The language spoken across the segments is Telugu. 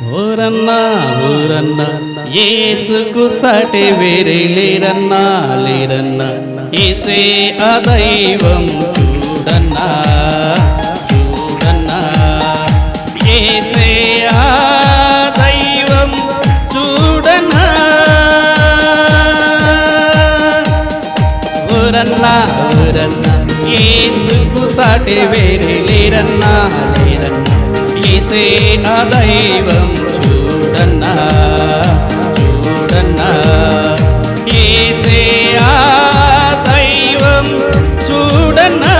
ఓరన్నా ఓరన్నా యేసుకు సాటి వేరే లేరన్నా లేరన్నా యేసే ఆ దైవం చూడన్నా చూడన్నా యేసే ఆ దైవం చూడన్నా ఓరన్నా ఓరన్నా యేసుకు సాటి వేరే లేరన్నా లేరన్నా యేసే ఆ దైవం చూడన్నా చూడన్నా యేసే ఆ దైవం చూడన్నా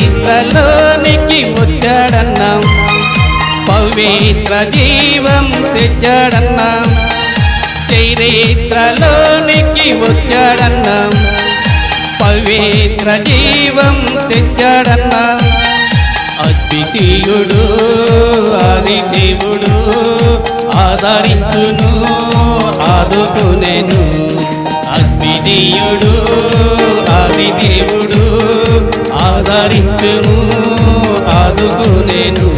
చరిత్రలోనికి వచ్చాడన్నా పవిత్ర జీవం తెచ్చాడన్నా చరిత్రలోనికి వచ్చాడన్నా పవిత్ర జీవం తెచ్చాడన్నా అద్వితీయుడు ఆది దేవుడు ఆదరించును ఆదుకునేను అద్వితీయుడు ఆది దేవుడు ఆదరించును ఆదుకునేను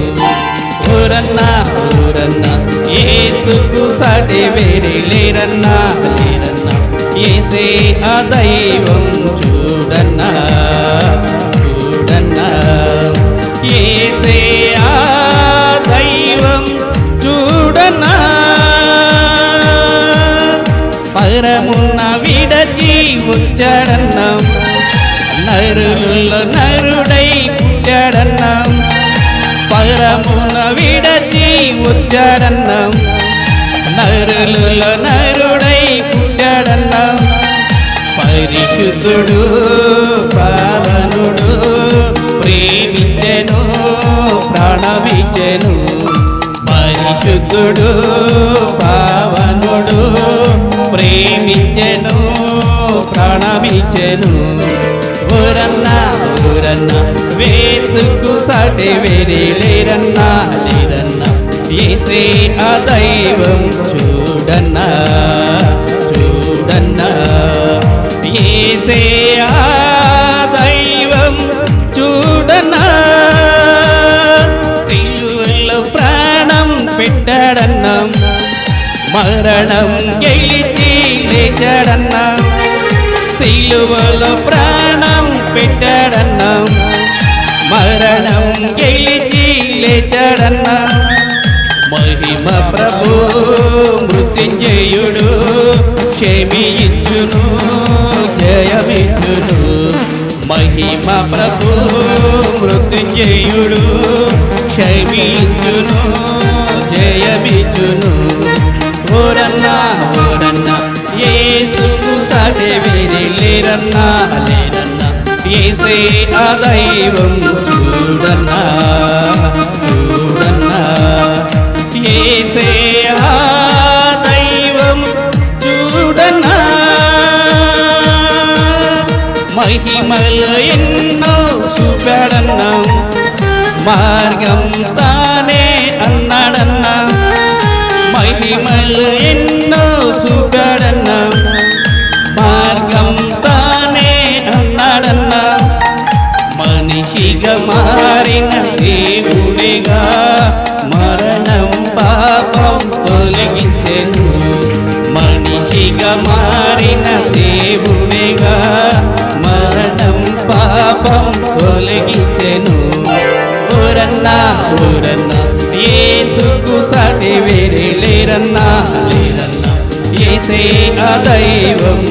ఊరన్నా ఊరన్నా యేసుకు సాటి వేరే లేరన్నా లేరన్నా యేసే ఆ దైవం చూడన్నా చూడన్నా యేసే ఆ దైవం చూడన్నా పరమున్న విడచి వచ్చాడన్నా నరులలో నరుడై పుట్టాడన్నా పరమున్న విడచి వచ్చాడన్నా నరులలో నరుడై పుట్టాడన్నా పరిశుద్ధుడు పావనుడు ప్రేమించెను ప్రాణమిచ్చెను పరిశుద్ధుడు పావనుడు ప్రేమించెను ప్రాణమిచ్చెను ఊరన్నా ఊరన్నా యేసుకు సాటి వేరే లేరన్నా లేరన్నా యేసే ఆ దైవం చూడన్నా చూడన్నా యేసే ఆ దైవం చూడన్నా సిలువలో ప్రాణం పెట్టాడన్నా మరణం గెలిచి లేచాడన్నా సిలువలో ప్రాణం పెట్టాడన్నా మరణం గెలిచి లేచాడన్నా మహిమ ప్రభు మృత్యుంజయుడు క్షమించును జయమిచ్చును మహిమ ప్రభు మృత్యుంజయుడు క్షమించును జయమిచ్చును ఓరన్నా ఓరన్నా యేసుకు సాటి వేరే లేరన్నా లేరన్నా యేసే ఆ దైవం చూడన్నా చూడన్నా యేసే ఆ దైవం చూడన్నా మహిమలు ఎన్నో చూపాడన్నా మార్గం తానే అన్నాడన్నా మహిమలు ఎన్నో చూపాడన్నా మార్గం తానే అన్నాడన్నా మనిషిగా మారిన దేవుడిగా మరణం పాపం తొలగించెను మనిషిగా మారిన దేవుడిగా మరణం పాపం తొలగించెను ఊరన్నా ఊరన్నా యేసుకు సాటి వేరే లేరన్నా లేరన్నా యేసే ఆ దైవం